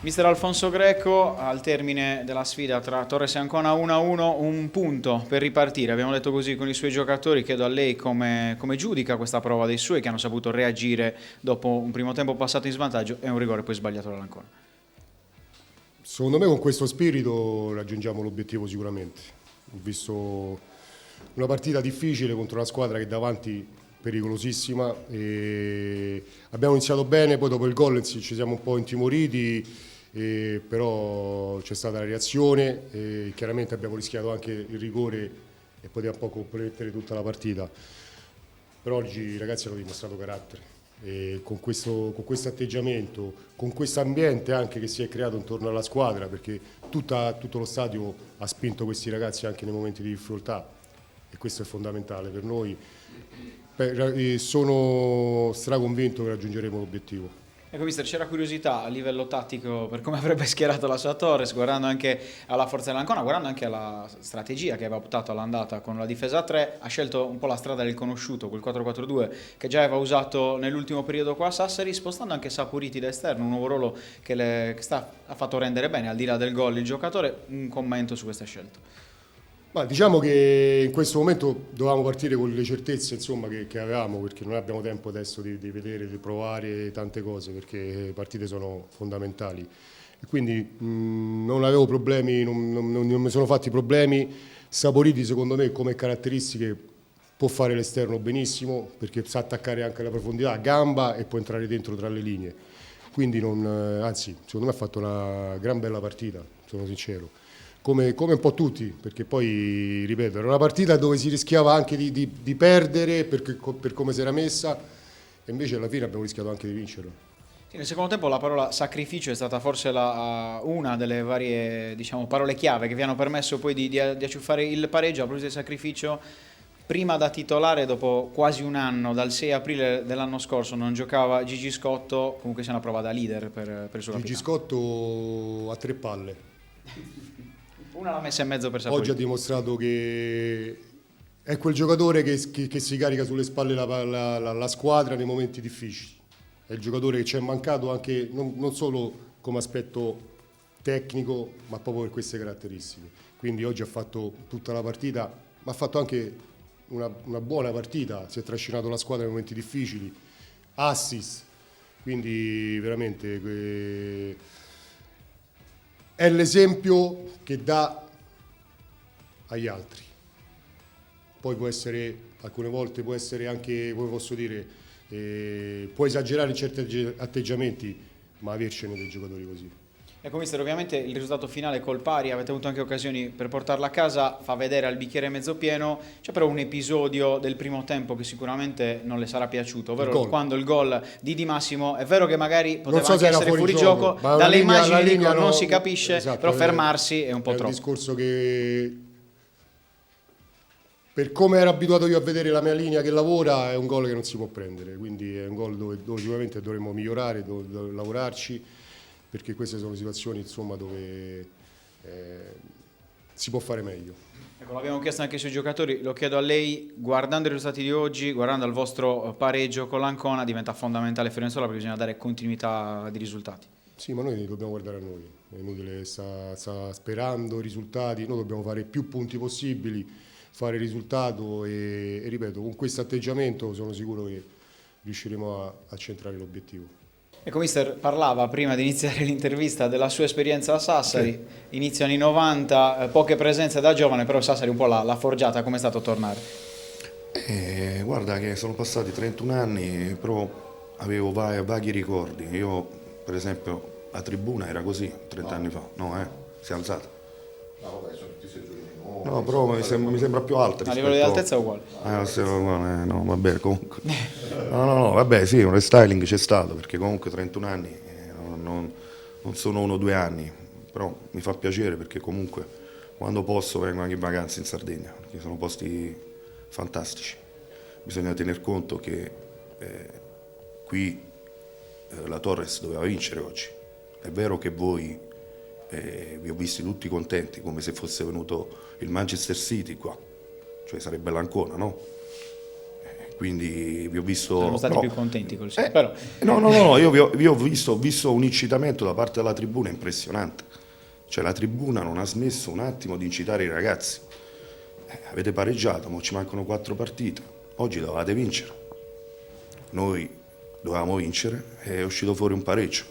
Mister Alfonso Greco, al termine della sfida tra Torres e Ancona 1-1, un punto per ripartire, abbiamo detto così con i suoi giocatori. Chiedo a lei come giudica questa prova dei suoi, che hanno saputo reagire dopo un primo tempo passato in svantaggio e un rigore poi sbagliato dall'Ancona. Secondo me con questo spirito raggiungiamo l'obiettivo sicuramente. Ho visto una partita difficile contro una squadra che davanti pericolosissima e abbiamo iniziato bene, poi dopo il gol ci siamo un po' intimoriti, però c'è stata la reazione e chiaramente abbiamo rischiato anche il rigore e poteva un po' compromettere tutta la partita. Però oggi i ragazzi hanno dimostrato carattere. E con questo atteggiamento, con questo ambiente anche che si è creato intorno alla squadra, perché tutto lo stadio ha spinto questi ragazzi anche nei momenti di difficoltà e questo è fondamentale per noi. Sono straconvinto che raggiungeremo l'obiettivo. Ecco, mister, c'era curiosità a livello tattico per come avrebbe schierato la sua Torres, guardando anche alla forza dell'Ancona, guardando anche alla strategia che aveva optato all'andata con la difesa a 3, ha scelto un po' la strada del conosciuto, quel 4-4-2 che già aveva usato nell'ultimo periodo qua a Sassari, spostando anche Saporiti da esterno, un nuovo ruolo che ha fatto rendere bene, al di là del gol, il giocatore. Un commento su questa scelta? Ma diciamo che in questo momento dovevamo partire con le certezze insomma, che avevamo, perché non abbiamo tempo adesso di vedere, di provare tante cose, perché le partite sono fondamentali. E quindi non avevo problemi, non mi sono fatti problemi. Saporiti secondo me come caratteristiche può fare l'esterno benissimo, perché sa attaccare anche la profondità a gamba e può entrare dentro tra le linee. Quindi anzi, secondo me ha fatto una gran bella partita, sono sincero. Come un po' tutti, perché poi, ripeto, era una partita dove si rischiava anche di perdere per come si era messa e invece alla fine abbiamo rischiato anche di vincerla. Sì, nel secondo tempo la parola sacrificio è stata forse una delle varie, diciamo, parole chiave che vi hanno permesso poi di acciuffare il pareggio. A proposito del sacrificio, prima da titolare dopo quasi un anno, dal 6 aprile dell'anno scorso non giocava Gigi Scotto, comunque sia una prova da leader per il suo Gigi capitano. Scotto a 3 palle. Una l'ha messa in mezzo per Saporiti. Oggi ha dimostrato che è quel giocatore che si carica sulle spalle la squadra nei momenti difficili. È il giocatore che ci è mancato anche non solo come aspetto tecnico, ma proprio per queste caratteristiche. Quindi oggi ha fatto tutta la partita, ma ha fatto anche una buona partita, si è trascinato la squadra nei momenti difficili, assist, quindi veramente è l'esempio che dà agli altri. Poi alcune volte può essere anche, come posso dire, può esagerare in certi atteggiamenti, ma avercene dei giocatori così. Ecco, mister, ovviamente il risultato finale col pari, avete avuto anche occasioni per portarla a casa, fa vedere al bicchiere mezzo pieno. C'è però un episodio del primo tempo che sicuramente non le sarà piaciuto, ovvero quando il gol di Di Massimo, è vero che magari poteva anche essere fuori gioco, dalle immagini dico, non si capisce, esatto, però fermarsi è un po' troppo. È un discorso che, per come ero abituato io a vedere la mia linea che lavora, è un gol che non si può prendere, quindi è un gol dove sicuramente dovremmo migliorare, dove lavorarci, perché queste sono situazioni insomma, dove si può fare meglio. Ecco, l'abbiamo chiesto anche ai suoi giocatori, lo chiedo a lei, guardando i risultati di oggi, guardando al vostro pareggio con l'Ancona, diventa fondamentale Fiorenzuola perché bisogna dare continuità di risultati. Sì, ma noi dobbiamo guardare a noi, è inutile, sta sperando i risultati, noi dobbiamo fare più punti possibili, fare risultato e ripeto, con questo atteggiamento sono sicuro che riusciremo a centrare l'obiettivo. Ecco, mister, parlava prima di iniziare l'intervista della sua esperienza a Sassari, sì. Inizio anni 90, poche presenze da giovane, però Sassari un po' l'ha forgiata, com'è stato tornare? Guarda che sono passati 31 anni, però avevo vaghi ricordi. Io, per esempio, la tribuna era così 30 anni fa, si è alzata. No, vabbè, sono tutti seggiolini. No, però mi sembra più alta. A livello di altezza è uguale? No, vabbè, comunque. No, vabbè, sì, un restyling c'è stato, perché comunque 31 anni non sono 1 o 2 anni, però mi fa piacere perché comunque quando posso vengo anche in vacanza in Sardegna, perché sono posti fantastici. Bisogna tener conto che qui la Torres doveva vincere oggi. È vero che voi vi ho visti tutti contenti, come se fosse venuto il Manchester City qua, cioè sarebbe l'Ancona, no? quindi vi ho visto... Siamo stati no, più contenti col però. No, io vi ho visto un incitamento da parte della tribuna impressionante. Cioè la tribuna non ha smesso un attimo di incitare i ragazzi. Avete pareggiato, ma ci mancano 4 partite. Oggi dovevate vincere. Noi dovevamo vincere e è uscito fuori un pareggio.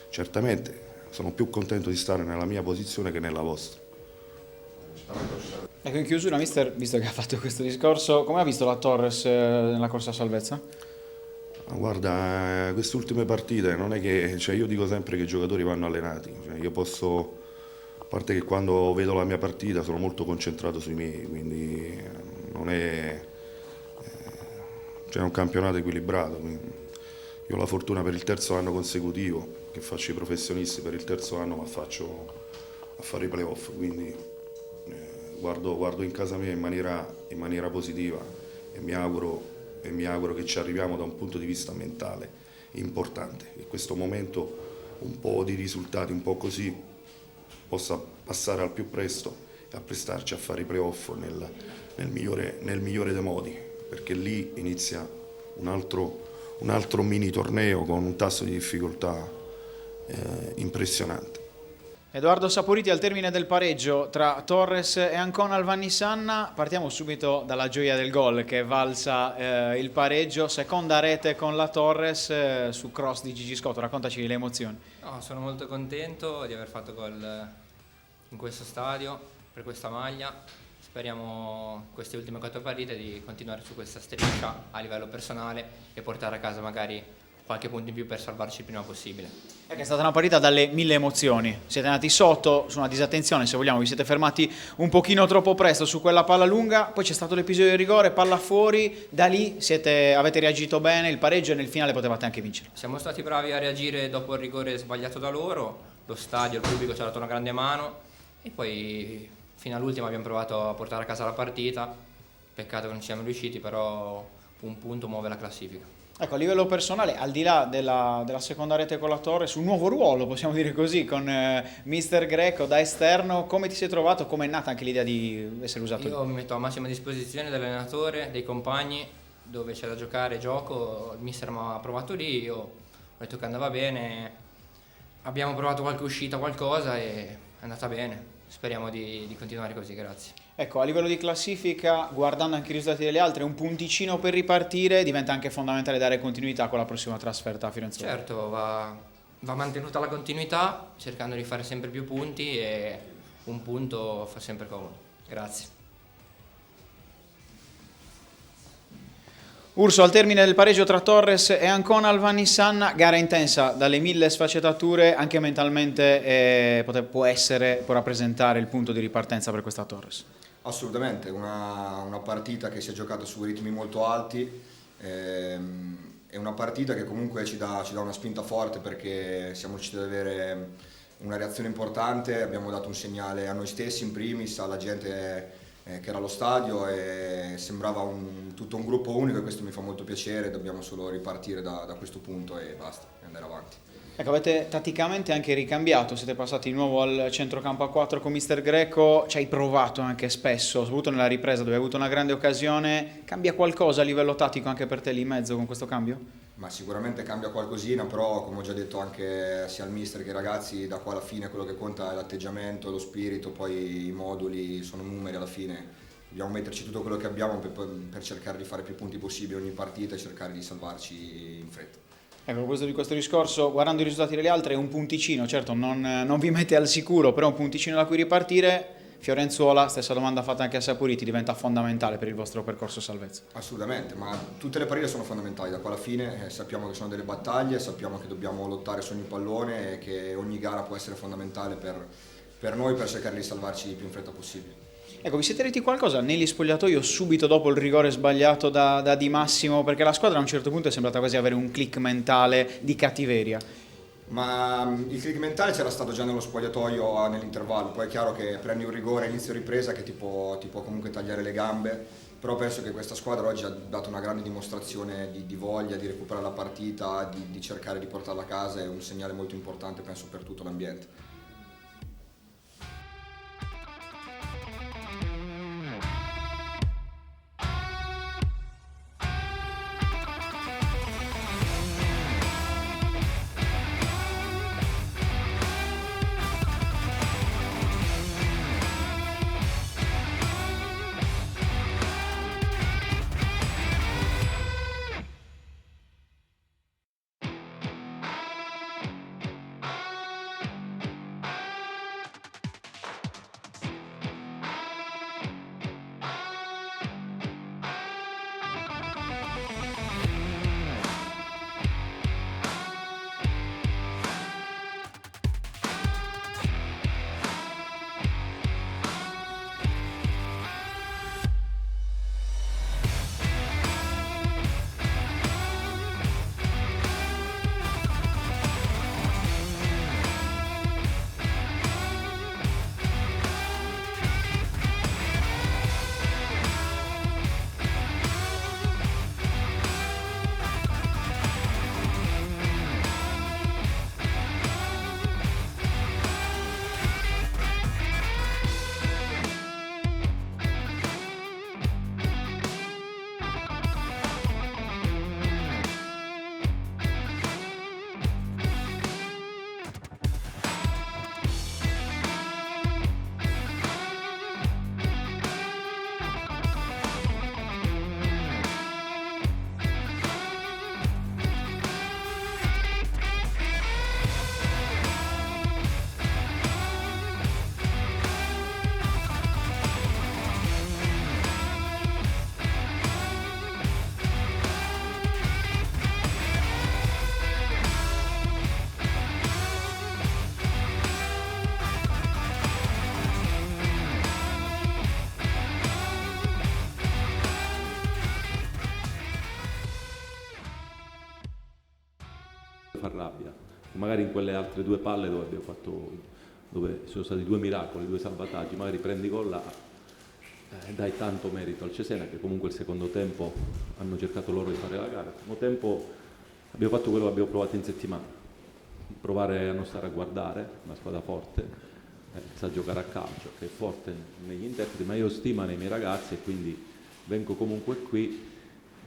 Certamente sono più contento di stare nella mia posizione che nella vostra. Ecco, in chiusura, mister, visto che ha fatto questo discorso, come ha visto la Torres nella corsa a salvezza? Ma guarda, queste ultime partite non è che, cioè io dico sempre che i giocatori vanno allenati, cioè io posso, a parte che quando vedo la mia partita sono molto concentrato sui miei, quindi non è, cioè è un campionato equilibrato. Io ho la fortuna per il 3° anno consecutivo che faccio i professionisti, per il 3° anno ma faccio a fare i playoff, quindi guardo in casa mia in maniera positiva e mi auguro che ci arriviamo da un punto di vista mentale importante, che questo momento un po' di risultati, un po' così, possa passare al più presto e apprestarci a fare i playoff nel migliore dei modi, perché lì inizia un altro mini torneo con un tasso di difficoltà impressionante. Edoardo Saporiti al termine del pareggio tra Torres e Ancona al Vannissanna. Partiamo subito dalla gioia del gol che è valsa il pareggio, seconda rete con la Torres su cross di Gigi Scotto. Raccontaci le emozioni. No, sono molto contento di aver fatto gol in questo stadio, per questa maglia. Speriamo queste ultime 4 partite di continuare su questa striscia a livello personale e portare a casa magari qualche punto in più per salvarci il prima possibile. È stata una partita dalle 1000 emozioni, siete andati sotto su una disattenzione, se vogliamo, vi siete fermati un pochino troppo presto su quella palla lunga, poi c'è stato l'episodio di rigore, palla fuori, da lì avete reagito bene, il pareggio e nel finale potevate anche vincere. Siamo stati bravi a reagire dopo il rigore sbagliato da loro, lo stadio, il pubblico ci ha dato una grande mano e poi fino all'ultimo abbiamo provato a portare a casa la partita, peccato che non ci siamo riusciti, però un punto muove la classifica. Ecco, a livello personale, al di là della seconda rete con la Torre, sul nuovo ruolo, possiamo dire così, con Mister Greco da esterno, come ti sei trovato? Come è nata anche l'idea di essere usato? Io mi metto a massima disposizione dell'allenatore, dei compagni, dove c'è da giocare, gioco, il mister mi ha provato lì, io ho detto che andava bene, abbiamo provato qualche uscita, qualcosa e è andata bene, speriamo di continuare così, grazie. Ecco, a livello di classifica, guardando anche i risultati delle altre, un punticino per ripartire diventa anche fondamentale dare continuità con la prossima trasferta a Firenze. Certo, va mantenuta la continuità, cercando di fare sempre più punti e un punto fa sempre comodo. Grazie. Urso, al termine del pareggio tra Torres e Ancona al Vannissanna, gara intensa dalle 1000 sfaccettature, anche mentalmente può rappresentare il punto di ripartenza per questa Torres. Assolutamente, una partita che si è giocata su ritmi molto alti, è una partita che comunque ci dà una spinta forte perché siamo riusciti ad avere una reazione importante, abbiamo dato un segnale a noi stessi in primis, alla gente che era allo stadio e sembrava tutto un gruppo unico e questo mi fa molto piacere, dobbiamo solo ripartire da questo punto e basta, e andare avanti. Ecco, avete tatticamente anche ricambiato, siete passati di nuovo al centrocampo a 4 con Mister Greco, ci hai provato anche spesso, soprattutto nella ripresa dove hai avuto una grande occasione, cambia qualcosa a livello tattico anche per te lì in mezzo con questo cambio? Ma sicuramente cambia qualcosina, però come ho già detto anche sia al mister che ai ragazzi, da qua alla fine quello che conta è l'atteggiamento, lo spirito, poi i moduli sono numeri alla fine, dobbiamo metterci tutto quello che abbiamo per cercare di fare più punti possibili ogni partita e cercare di salvarci in fretta. Ecco, a proposito di questo discorso, guardando i risultati delle altre è un punticino, certo non vi mette al sicuro, però un punticino da cui ripartire. Fiorenzuola, stessa domanda fatta anche a Saporiti, diventa fondamentale per il vostro percorso salvezza? Assolutamente, ma tutte le partite sono fondamentali, da qua alla fine sappiamo che sono delle battaglie, sappiamo che dobbiamo lottare su ogni pallone e che ogni gara può essere fondamentale per noi per cercare di salvarci il più in fretta possibile. Ecco, vi siete detti qualcosa negli spogliatoio subito dopo il rigore sbagliato da Di Massimo? Perché la squadra a un certo punto è sembrata quasi avere un click mentale di cattiveria. Ma il click mentale c'era stato già nello spogliatoio nell'intervallo, poi è chiaro che prendi un rigore a inizio ripresa che ti può comunque tagliare le gambe, però penso che questa squadra oggi ha dato una grande dimostrazione di voglia di recuperare la partita, di cercare di portarla a casa, è un segnale molto importante penso per tutto l'ambiente. magari in quelle altre 2 palle dove sono stati 2 miracoli, 2 salvataggi, magari prendi gol là, dai tanto merito al Cesena, che comunque il secondo tempo hanno cercato loro di fare la gara. Il primo tempo abbiamo fatto quello che abbiamo provato in settimana, provare a non stare a guardare, una squadra forte, sa giocare a calcio, che è forte negli interpreti, ma io ho stima nei miei ragazzi e quindi vengo comunque qui.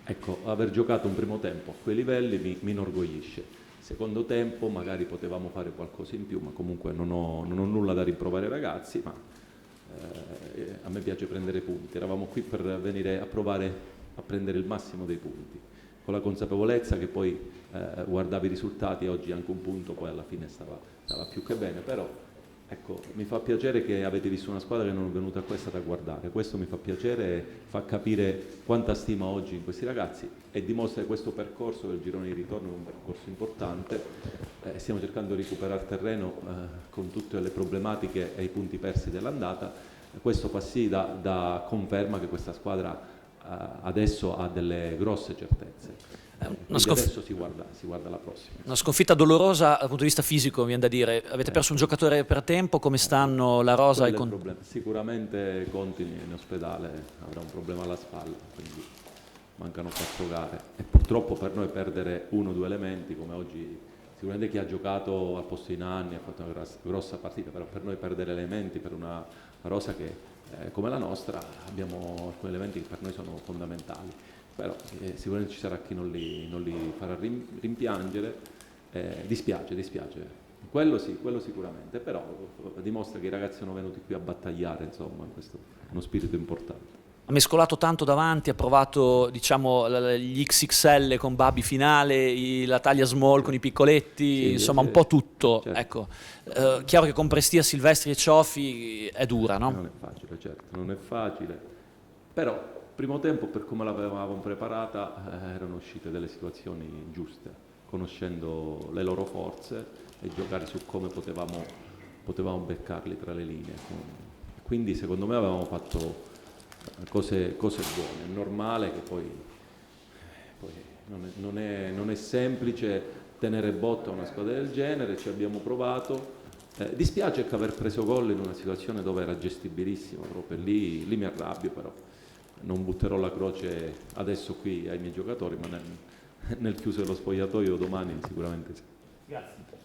Ecco, aver giocato un primo tempo a quei livelli mi inorgoglisce. Secondo tempo magari potevamo fare qualcosa in più, ma comunque non ho nulla da rimproverare ai ragazzi, ma a me piace prendere punti. Eravamo qui per venire a provare a prendere il massimo dei punti, con la consapevolezza che poi guardavi i risultati, oggi anche un punto poi alla fine stava più che bene, però ecco, mi fa piacere che avete visto una squadra che non è venuta qua, è stata a guardare. Questo mi fa piacere, fa capire quanta stima oggi in questi ragazzi e dimostra che questo percorso del girone di ritorno è un percorso importante. Stiamo cercando di recuperare terreno con tutte le problematiche e i punti persi dell'andata. Questo fa sì da conferma che questa squadra adesso ha delle grosse certezze. Adesso si guarda la prossima. Una sconfitta dolorosa dal punto di vista fisico, mi viene da dire. Avete perso un giocatore per tempo, come stanno la rosa? Sicuramente Conti in ospedale avrà un problema alla spalla, quindi mancano 4 gare e purtroppo per noi perdere 1 o 2 elementi come oggi, sicuramente chi ha giocato al posto in anni ha fatto una grossa partita, però per noi perdere elementi per una rosa che come la nostra abbiamo alcuni elementi che per noi sono fondamentali. Però sicuramente ci sarà chi non li farà rimpiangere, dispiace, quello sicuramente, però dimostra che i ragazzi sono venuti qui a battagliare, insomma, questo è uno spirito importante. Ha mescolato tanto davanti, ha provato diciamo gli XXL con Babi finale, la taglia small con i piccoletti, sì, insomma un po' tutto. Certo. Ecco. Chiaro che con Prestia, Silvestri e Ciofi è dura, no? Non è facile, certo, non è facile, però primo tempo, per come l'avevamo preparata, erano uscite delle situazioni giuste, conoscendo le loro forze e giocare su come potevamo beccarli tra le linee. Quindi secondo me avevamo fatto cose buone. È normale che poi non è semplice tenere botta a una squadra del genere, ci abbiamo provato. Dispiace che aver preso gol in una situazione dove era gestibilissimo, proprio lì mi arrabbio, però non butterò la croce adesso qui ai miei giocatori, ma nel chiuso dello spogliatoio domani sicuramente sì.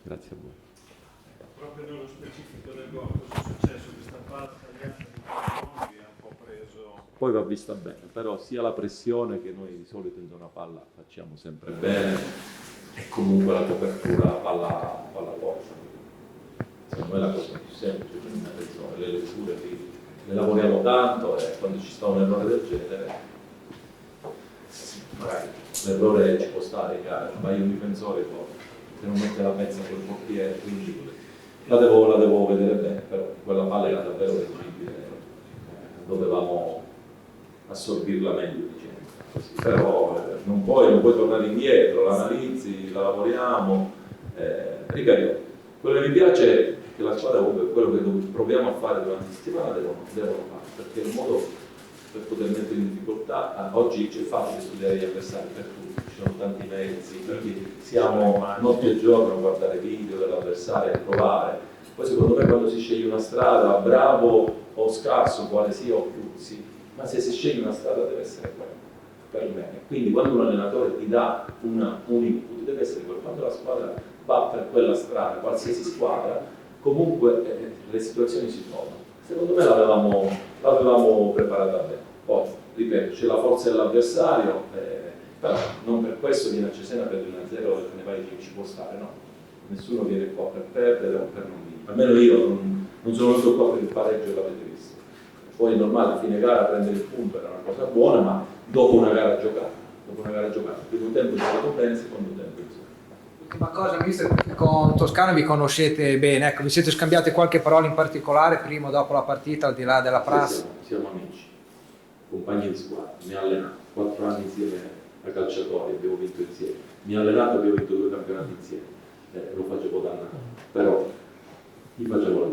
Grazie a voi. Proprio nello specifico del gol, cosa è successo? Questa palla tagliata di Conti ha un po' preso... Poi va vista bene, però sia la pressione che noi di solito in zona palla facciamo sempre bene e comunque la copertura palla corta. Secondo me è la cosa più semplice per una persona, le letture lì. Ne lavoriamo tanto e quando ci sta un errore del genere, magari l'errore ci può stare, ma io un difensore che non mette la mezza col portiere, quindi la devo vedere bene, però quella palla era davvero leggibile, dovevamo assorbirla meglio, diciamo. Però non puoi tornare indietro, la analizzi, la lavoriamo, ripeto, quello che mi piace è che la squadra comunque quello che proviamo a fare durante la settimana devono fare, perché è un modo per poter mettere in difficoltà. Oggi c'è facile studiare gli avversari per tutti, ci sono tanti mezzi, quindi siamo notte e giorno a guardare video dell'avversario e provare. Poi secondo me quando si sceglie una strada, bravo o scarso, quale sia o più, sì, ma se si sceglie una strada deve essere quella, per me. Quindi quando un allenatore ti dà un input deve essere quello, quando la squadra va per quella strada, qualsiasi squadra, comunque le situazioni si trovano. Secondo me l'avevamo preparata bene. Poi, ripeto, c'è la forza dell'avversario, però non per questo viene a Cesena per 1-0 e te ne vai che ci può stare, no? Nessuno viene qua per perdere o per non vincere. Almeno io non sono venuto qua per il pareggio, l'avete visto. Poi è normale, a fine gara prendere il punto era una cosa buona, ma dopo una gara giocata. Il primo tempo giocato bene, il secondo tempo insomma. Ultima cosa, mister, con Toscano vi conoscete bene, ecco, vi siete scambiati qualche parola in particolare prima o dopo la partita, al di là della prassi? Siamo amici, compagni di squadra, mi ha allenato 4 anni insieme a calciatori, abbiamo vinto insieme, mi ha allenato, abbiamo vinto 2 campionati insieme, lo facevo da anni, però gli facevo la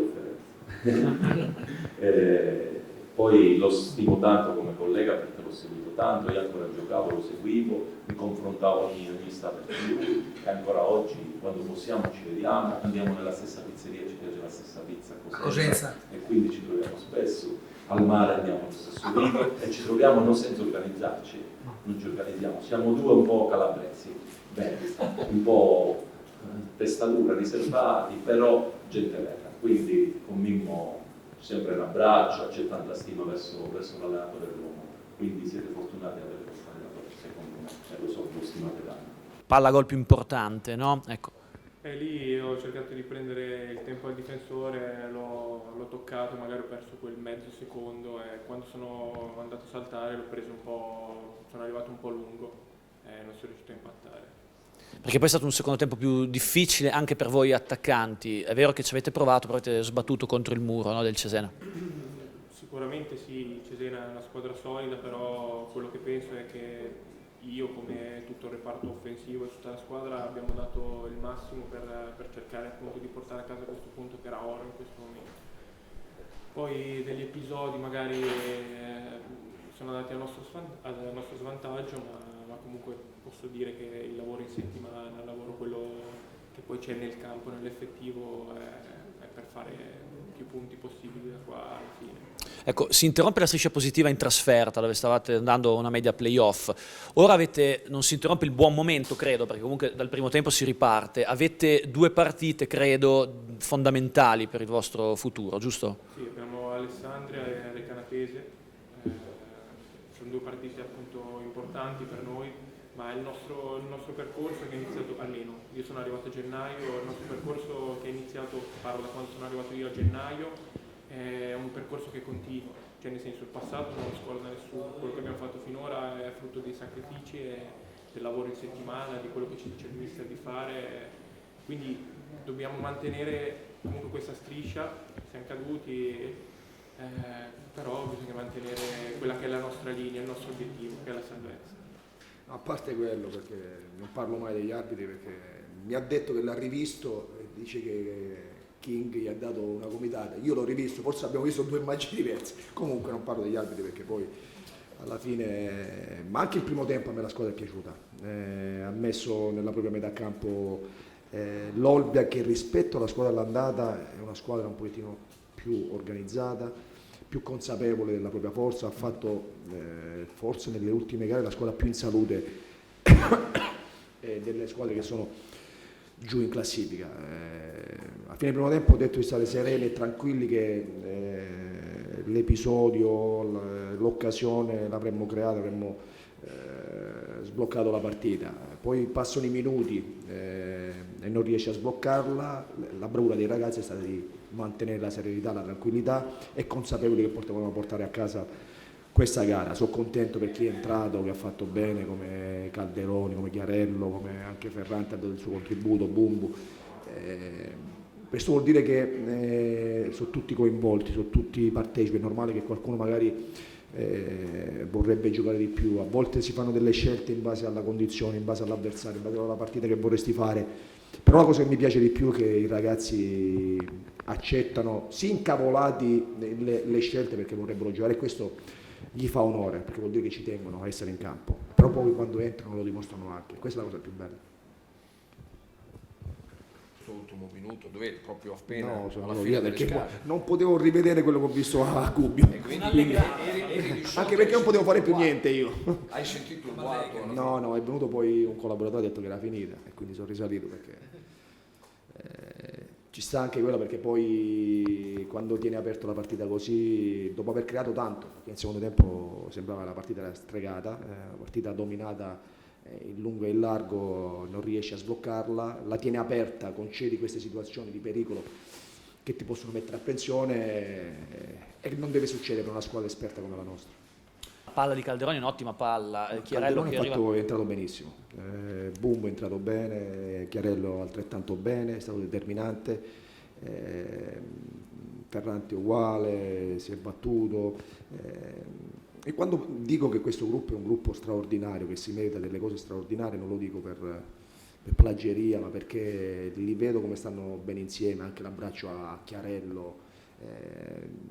differenza. Poi lo stimo tanto come collega perché l'ho seguito tanto, io ancora giocavo, lo seguivo, mi confrontavo ogni istante con lui e ancora oggi quando possiamo ci vediamo, andiamo nella stessa pizzeria, ci piace la stessa pizza a Cosenza e quindi ci troviamo spesso, al mare andiamo allo stesso lido e ci troviamo non senza organizzarci, non ci organizziamo, siamo due un po' calabresi, bene, un po' testa dura, riservati, però gente vera, quindi con Mimmo sempre un abbraccio, c'è tanta stima verso l'allenatore dell'uomo, quindi siete fortunati ad avere questo allenatore, secondo me, e lo so, lo stimate tanto. Palla gol più importante, no? Ecco. E lì ho cercato di prendere il tempo al difensore, l'ho toccato, magari ho perso quel mezzo secondo e quando sono andato a saltare l'ho preso un po', sono arrivato un po' lungo e non sono riuscito a impattare. Perché poi è stato un secondo tempo più difficile anche per voi attaccanti. È vero che ci avete provato, però avete sbattuto contro il muro, no, del Cesena. Sicuramente sì, Cesena è una squadra solida, però quello che penso è che io come tutto il reparto offensivo e tutta la squadra abbiamo dato il massimo per cercare appunto di portare a casa questo punto che era oro in questo momento. Poi degli episodi magari sono andati al nostro svantaggio, ma comunque posso dire che il lavoro in settimana, il lavoro quello che poi c'è nel campo, nell'effettivo, è per fare più punti possibili da qua alla fine. Ecco, si interrompe la striscia positiva in trasferta, dove stavate andando una media playoff. Ora non si interrompe il buon momento, credo, perché comunque dal primo tempo si riparte. Avete 2 partite, credo, fondamentali per il vostro futuro, giusto? Sì, abbiamo Alessandria e Recanatese. Sono 2 partite appunto importanti per noi, ma il nostro percorso che è iniziato, almeno io sono arrivato a gennaio, il nostro percorso che è iniziato, parlo da quando sono arrivato io a gennaio, è un percorso che continua, cioè nel senso il passato non lo scorda nessuno, quello che abbiamo fatto finora è frutto dei sacrifici e del lavoro in settimana, di quello che ci dice il mister di fare, quindi dobbiamo mantenere comunque questa striscia, siamo caduti, però bisogna mantenere quella che è la nostra linea, il nostro obiettivo, che è la salvezza. A parte quello, perché non parlo mai degli arbitri, perché mi ha detto che l'ha rivisto e dice che King gli ha dato una gomitata. Io l'ho rivisto, forse abbiamo visto 2 immagini diverse. Comunque non parlo degli arbitri perché poi alla fine, ma anche il primo tempo a me la squadra è piaciuta. Ha messo nella propria metà campo l'Olbia, che rispetto alla squadra all'andata è una squadra un pochettino più organizzata, più consapevole della propria forza, ha fatto forse nelle ultime gare la squadra più in salute delle squadre che sono giù in classifica. A fine primo tempo ho detto di stare sereni e tranquilli, che l'episodio, l'occasione l'avremmo creata, avremmo sbloccato la partita. Poi passano i minuti e non riesce a sbloccarla. La bravura dei ragazzi è stata di mantenere la serenità, la tranquillità e consapevoli che potevano portare a casa questa gara. Sono contento per chi è entrato, che ha fatto bene, come Calderoni, come Chiarello, come anche Ferrante ha dato il suo contributo, Bumbu. Questo vuol dire che sono tutti coinvolti, sono tutti partecipi. È normale che qualcuno magari vorrebbe giocare di più, a volte si fanno delle scelte in base alla condizione, in base all'avversario, in base alla partita che vorresti fare, però la cosa che mi piace di più è che i ragazzi accettano, sì, incavolati le scelte perché vorrebbero giocare, e questo gli fa onore, perché vuol dire che ci tengono a essere in campo, però poi quando entrano lo dimostrano anche, questa è la cosa più bella. Ultimo minuto, dove proprio appena No, sono alla andato fine via delle perché scale. non potevo rivedere quello che ho visto a Gubbio, Quindi anche perché non potevo fare più niente io. hai sentito il guato? No, è venuto poi un collaboratore, ha detto che era finita e quindi sono risalito, perché ci sta anche quello, perché poi quando tieni aperto la partita così, dopo aver creato tanto, perché in secondo tempo sembrava la partita era stregata, la partita dominata in lungo e in largo, non riesci a sbloccarla, la tieni aperta, concedi queste situazioni di pericolo che ti possono mettere a pensione, e non deve succedere per una squadra esperta come la nostra. La palla di Calderoni è un'ottima palla. Chiarello che è entrato benissimo, Bumbo è entrato bene, Chiarello altrettanto bene, è stato determinante, Ferrante uguale, si è battuto. E quando dico che questo gruppo è un gruppo straordinario, che si merita delle cose straordinarie, non lo dico per plagieria, ma perché li vedo come stanno bene insieme, anche l'abbraccio a Chiarello,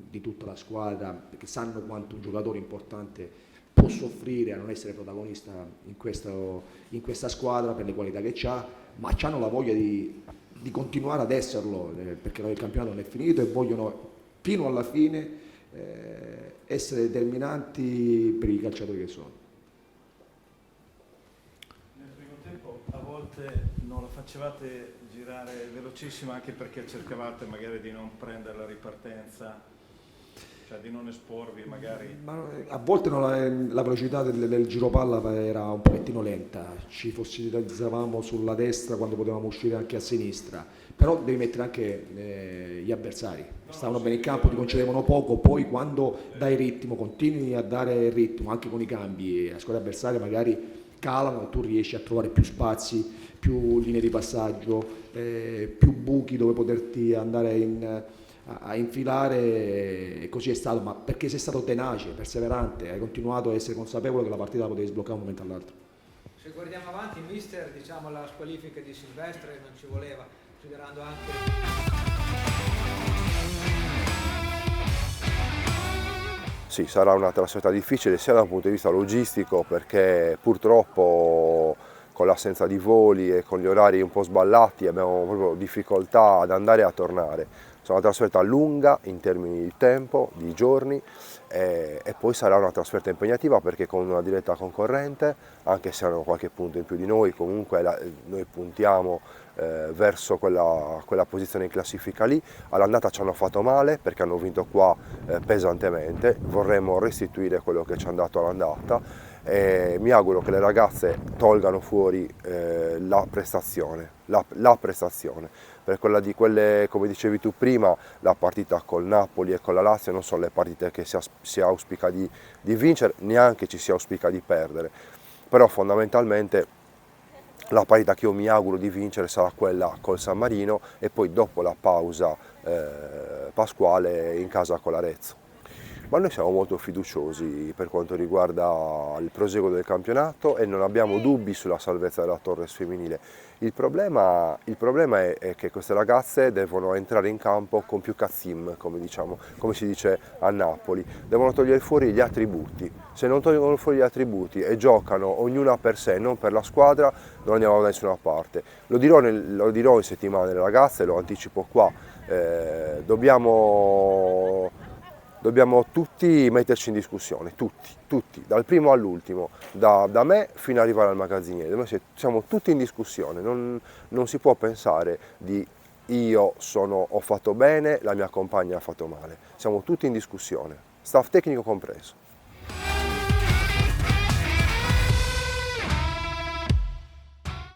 di tutta la squadra, perché sanno quanto un giocatore importante può soffrire a non essere protagonista in questa squadra per le qualità che ha, ma hanno la voglia di continuare ad esserlo, perché il campionato non è finito e vogliono fino alla fine essere determinanti per i calciatori che sono. Nel primo tempo a volte non la facevate girare velocissima anche perché cercavate magari di non prendere la ripartenza, cioè di non esporvi magari. Ma a volte la velocità del giro palla era un pochettino lenta, ci fossilizzavamo sulla destra quando potevamo uscire anche a sinistra, però devi mettere anche gli avversari, stavano bene in campo, ti concedevano poco, poi quando dai ritmo, continui a dare ritmo anche con i cambi, la squadra avversaria magari calano, tu riesci a trovare più spazi, più linee di passaggio, più buchi dove poterti andare a infilare, e così è stato, ma perché sei stato tenace, perseverante, hai continuato a essere consapevole che la partita la potevi sbloccare un momento all'altro. Se guardiamo avanti, mister, diciamo la squalifica di Silvestre non ci voleva, considerando anche... Sì, sarà una trasferta difficile sia dal punto di vista logistico, perché purtroppo con l'assenza di voli e con gli orari un po' sballati abbiamo proprio difficoltà ad andare e a tornare. Sarà una trasferta lunga in termini di tempo, di giorni, e poi sarà una trasferta impegnativa perché con una diretta concorrente, anche se hanno qualche punto in più di noi, comunque noi puntiamo verso quella posizione in classifica lì. All'andata ci hanno fatto male perché hanno vinto qua pesantemente, vorremmo restituire quello che ci hanno dato all'andata. E mi auguro che le ragazze tolgano fuori la prestazione, per quelle, come dicevi tu prima, la partita col Napoli e con la Lazio non sono le partite che si auspica di vincere, neanche ci si auspica di perdere, però fondamentalmente la partita che io mi auguro di vincere sarà quella col San Marino e poi dopo la pausa pasquale in casa con l'Arezzo. Ma noi siamo molto fiduciosi per quanto riguarda il proseguo del campionato e non abbiamo dubbi sulla salvezza della Torres femminile. Il problema è che queste ragazze devono entrare in campo con più cazzim, come si dice a Napoli, devono togliere fuori gli attributi. Se non tolgono fuori gli attributi e giocano ognuna per sé, non per la squadra, non andiamo da nessuna parte. Lo dirò in settimana alle ragazze, lo anticipo qua, dobbiamo tutti metterci in discussione, tutti, dal primo all'ultimo, da me fino ad arrivare al magazziniere. Noi siamo tutti in discussione, non si può pensare di ho fatto bene, la mia compagna ha fatto male. Siamo tutti in discussione, staff tecnico compreso.